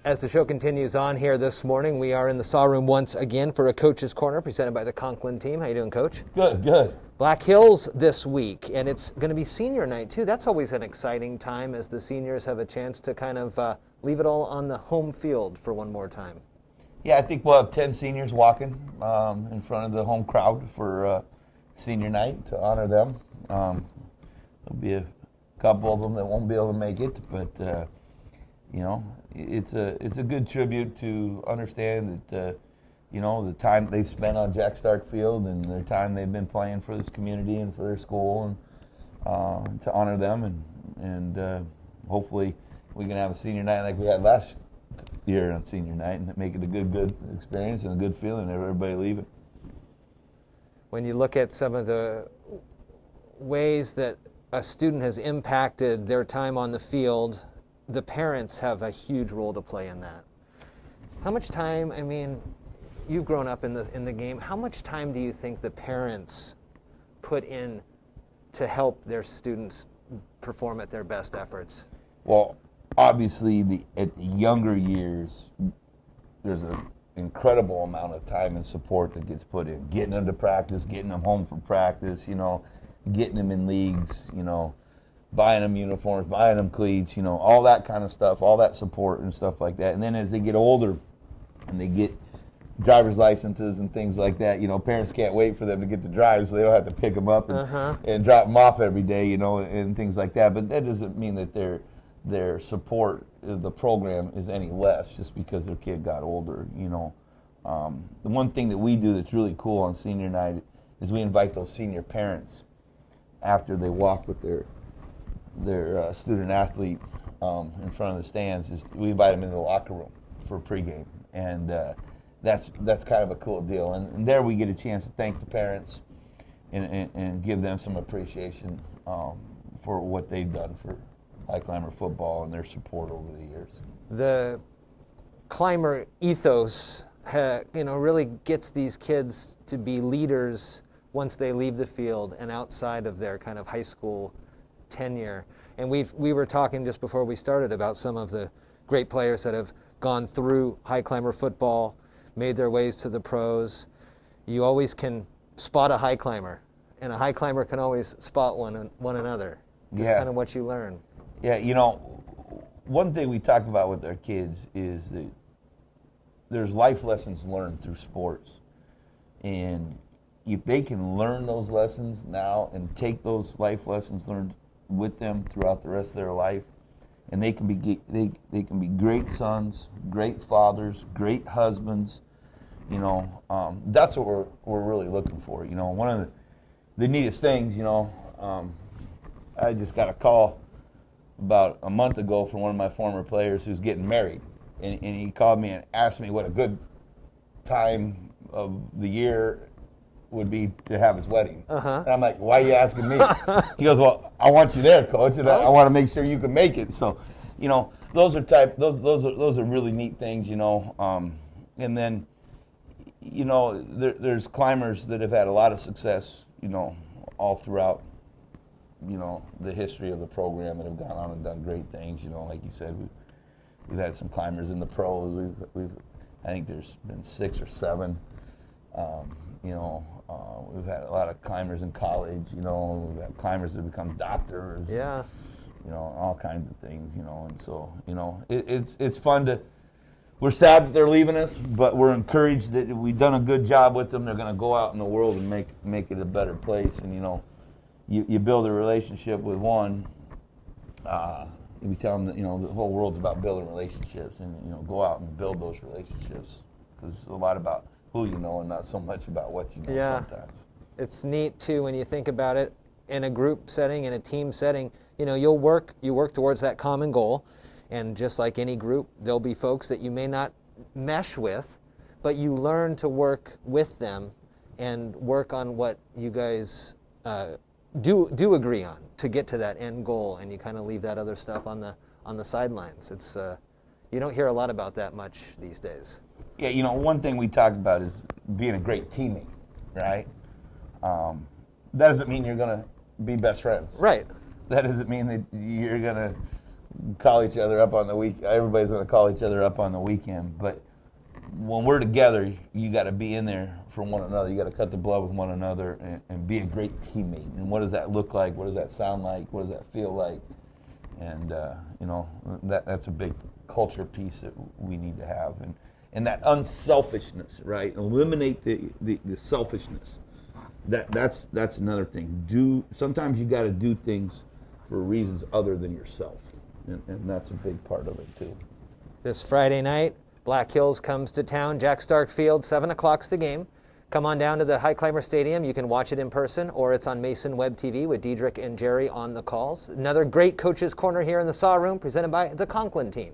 As the show continues on here this morning, we are in the Saw Room once again for a Coach's Corner presented by the Conklin Team. How you doing, Coach? Good, good. Black Hills this week, and it's going to be senior night, too. That's always an exciting time as the seniors have a chance to kind of leave it all on the home field for one more time. Yeah, I think we'll have 10 seniors walking in front of the home crowd for senior night to honor them. There'll be a couple of them that won't be able to make it, but you know, it's a good tribute to understand that you know, the time they spent on Jack Stark Field and their time they've been playing for this community and for their school, and to honor them, and hopefully we can have a senior night like we had last year on senior night and make it a good experience and a good feeling and everybody leaving. When you look at some of the ways that a student has impacted their time on the field, the parents have a huge role to play in that. How much time, I mean, you've grown up in the game, how much time do you think the parents put in to help their students perform at their best efforts? Well, obviously, at the younger years, there's an incredible amount of time and support that gets put in. Getting them to practice, getting them home from practice, you know, getting them in leagues, you know, buying them uniforms, buying them cleats, you know, all that kind of stuff, all that support and stuff like that. And then as they get older and they get driver's licenses and things like that, you know, parents can't wait for them to get to drive so they don't have to pick them up and drop them off every day, you know, and things like that. But that doesn't mean that their support of the program is any less just because their kid got older, you know. The one thing that we do that's really cool on senior night is we invite those senior parents after they walk with their student athlete in front of the stands. Is we invite them into the locker room for a pregame, and that's kind of a cool deal. And there we get a chance to thank the parents and give them some appreciation for what they've done for Highclimber football and their support over the years. The climber ethos, you know, really gets these kids to be leaders once they leave the field and outside of their kind of high school tenure. And we were talking just before we started about some of the great players that have gone through Highclimber football, made their ways to the pros. You always can spot a high climber, and a high climber can always spot one another. Just kind of what you learn. Yeah, you know, one thing we talk about with our kids is that there's life lessons learned through sports. And if they can learn those lessons now and take those life lessons learned with them throughout the rest of their life, and they can be great sons, great fathers, great husbands, you know, that's what we're really looking for. You know, one of the neatest things, you know, I just got a call about a month ago from one of my former players who's getting married, and he called me and asked me what a good time of the year would be to have his wedding. And I'm like, why are you asking me? He goes, well, I want you there, Coach, and I want to make sure you can make it. So, you know, those are really neat things, you know. And then, you know, there's climbers that have had a lot of success, you know, all throughout, you know, the history of the program that have gone on and done great things. You know, like you said, we've had some climbers in the pros. I think there's been 6 or 7. You know, we've had a lot of climbers in college. You know, we've had climbers that become doctors. Yeah. You know, all kinds of things. You know, and so, you know, it's fun to. We're sad that they're leaving us, but we're encouraged that we've done a good job with them. They're going to go out in the world and make it a better place. And you know, you build a relationship with one. We tell them that, you know, the whole world's about building relationships, and you know, go out and build those relationships, because it's a lot about who you know and not so much about what you know sometimes. It's neat too when you think about it in a group setting, in a team setting. You know, you work towards that common goal, and just like any group, there'll be folks that you may not mesh with, but you learn to work with them and work on what you guys do agree on to get to that end goal, and you kind of leave that other stuff on the sidelines. It's you don't hear a lot about that much these days. Yeah, you know, one thing we talk about is being a great teammate, right? That doesn't mean you're going to be best friends. Right. That doesn't mean that you're going to call each other up on the week. Everybody's going to call each other up on the weekend, but when we're together, you got to be in there for one another. You got to cut the blood with one another and be a great teammate. And what does that look like? What does that sound like? What does that feel like? And that's a big culture piece that we need to have. And that unselfishness, right? Eliminate the selfishness. That's another thing. Sometimes you got to do things for reasons other than yourself, and that's a big part of it too. This Friday night, Black Hills comes to town. Jack Stark Field, 7 o'clock's the game. Come on down to the Highclimber Stadium. You can watch it in person, or it's on MasonWebTV with Diedrich and Jerry on the calls. Another great Coach's Corner here in the Saw Room, presented by the Conklin Team.